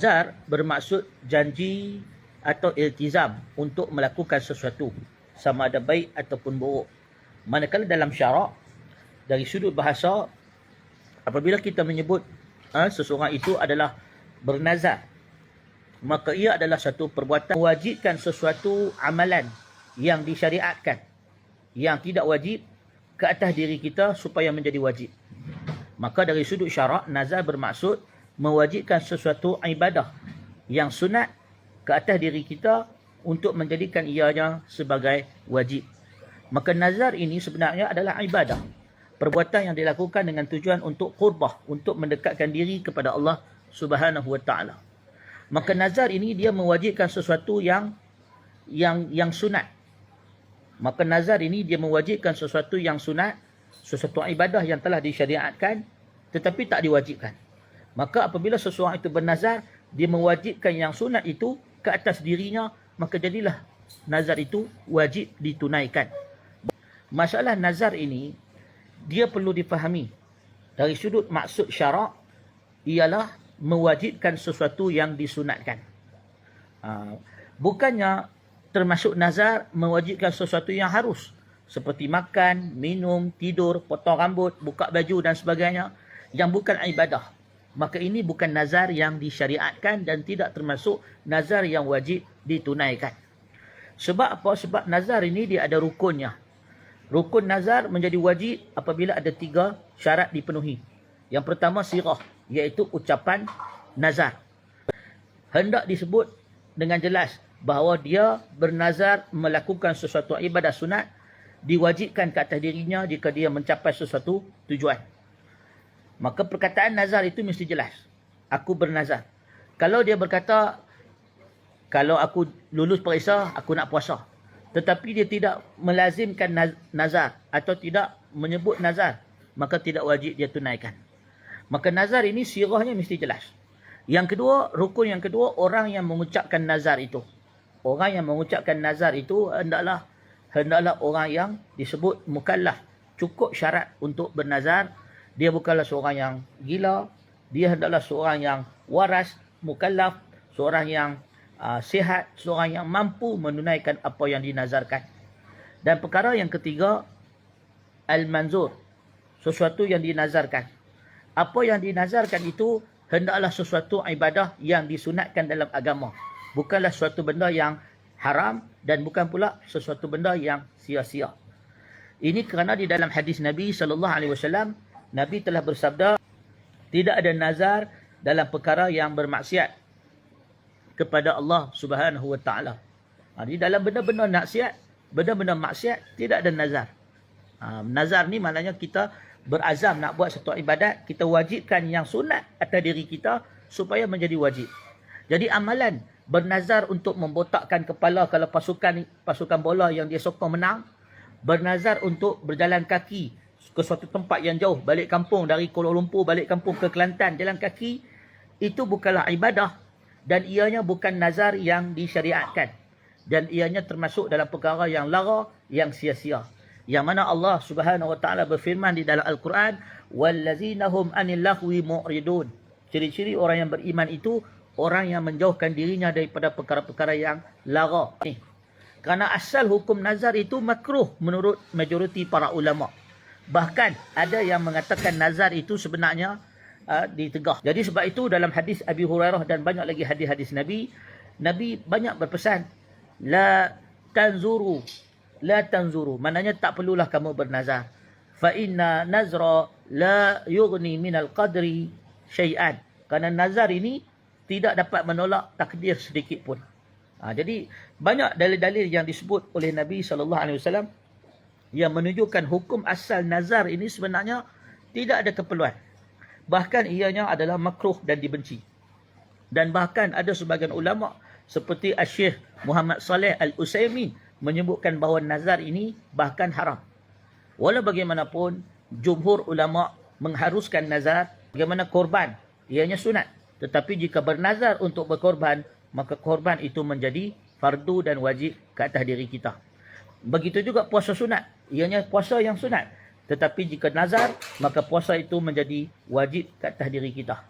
Nazar bermaksud janji atau iltizam untuk melakukan sesuatu, sama ada baik ataupun buruk. Manakala dalam syarak, dari sudut bahasa, apabila kita menyebut seseorang itu adalah bernazar, maka ia adalah satu perbuatan mewajibkan sesuatu amalan yang disyariatkan, yang tidak wajib ke atas diri kita supaya menjadi wajib. Maka dari sudut syarak, nazar bermaksud mewajibkan sesuatu ibadah yang sunat ke atas diri kita untuk menjadikan ianya sebagai wajib. Maka nazar ini sebenarnya adalah ibadah, perbuatan yang dilakukan dengan tujuan untuk qurbah, untuk mendekatkan diri kepada Allah Subhanahu wa taala. Maka nazar ini dia mewajibkan sesuatu yang sunat. Maka nazar ini dia mewajibkan sesuatu yang sunat, sesuatu ibadah yang telah disyariatkan tetapi tak diwajibkan. Maka apabila seseorang itu bernazar, dia mewajibkan yang sunat itu ke atas dirinya, maka jadilah nazar itu wajib ditunaikan. Masalah nazar ini, dia perlu difahami. Dari sudut maksud syarak, ialah mewajibkan sesuatu yang disunatkan. Bukannya termasuk nazar mewajibkan sesuatu yang harus, seperti makan, minum, tidur, potong rambut, buka baju dan sebagainya, yang bukan ibadah. Maka ini bukan nazar yang disyariatkan dan tidak termasuk nazar yang wajib ditunaikan. Sebab apa? Sebab nazar ini dia ada rukunnya. Rukun nazar menjadi wajib apabila ada 3 syarat dipenuhi. Yang pertama sirah, iaitu ucapan nazar. Hendak disebut dengan jelas bahawa dia bernazar melakukan sesuatu ibadah sunat, diwajibkan ke atas dirinya jika dia mencapai sesuatu tujuan. Maka perkataan nazar itu mesti jelas. Aku bernazar. Kalau dia berkata, kalau aku lulus periksa, aku nak puasa. Tetapi dia tidak melazimkan nazar atau tidak menyebut nazar, maka tidak wajib dia tunaikan. Maka nazar ini sirahnya mesti jelas. Yang kedua, rukun yang kedua, orang yang mengucapkan nazar itu. Orang yang mengucapkan nazar itu hendaklah orang yang disebut mukallaf. Cukup syarat untuk bernazar. Dia bukanlah seorang yang gila. Dia hendaklah seorang yang waras, mukallaf, seorang yang sihat, seorang yang mampu menunaikan apa yang dinazarkan. Dan perkara yang ketiga, al-manzur, sesuatu yang dinazarkan. Apa yang dinazarkan itu hendaklah sesuatu ibadah yang disunatkan dalam agama. Bukanlah sesuatu benda yang haram dan bukan pula sesuatu benda yang sia-sia. Ini kerana di dalam hadis Nabi SAW, Nabi telah bersabda, tidak ada nazar dalam perkara yang bermaksiat kepada Allah Subhanahu wa taala. Di dalam benda-benda maksiat tidak ada nazar. Nazar ni maknanya kita berazam nak buat satu ibadat, kita wajibkan yang sunat atas diri kita supaya menjadi wajib. Jadi amalan bernazar untuk membotakkan kepala kalau pasukan bola yang dia sokong menang, bernazar untuk berjalan kaki ke suatu tempat yang jauh, balik kampung dari Kuala Lumpur balik kampung ke Kelantan jalan kaki, itu bukanlah ibadah dan ianya bukan nazar yang disyariatkan, dan ianya termasuk dalam perkara yang lara, yang sia-sia. Yang mana Allah Subhanahu wa taala berfirman di dalam Al-Quran, wallazina hum anil lahwi mu'ridun. Ciri-ciri orang yang beriman itu orang yang menjauhkan dirinya daripada perkara-perkara yang lara. Kerana asal hukum nazar itu makruh menurut majoriti para ulama. Bahkan ada yang mengatakan nazar itu sebenarnya ditegah. Jadi sebab itu dalam hadis Abi Hurairah dan banyak lagi hadis-hadis Nabi banyak berpesan, la tanzuru. Maknanya tak perlulah kamu bernazar. Fa inna nazra la yughni minal qadri syai'an. Kerana nazar ini tidak dapat menolak takdir sedikit pun. Jadi banyak dalil-dalil yang disebut oleh Nabi SAW yang menunjukkan hukum asal nazar ini sebenarnya tidak ada keperluan. Bahkan ianya adalah makruh dan dibenci. Dan bahkan ada sebagian ulama seperti Syekh Muhammad Saleh Al-Utsaimin menyebutkan bahawa nazar ini bahkan haram. Walau bagaimanapun, jumhur ulama mengharuskan nazar. Bagaimana korban, ianya sunat. Tetapi jika bernazar untuk berkorban, maka korban itu menjadi fardu dan wajib ke atas diri kita. Begitu juga puasa sunat. Ianya puasa yang sunat. Tetapi jika nazar, maka puasa itu menjadi wajib ke atas diri kita.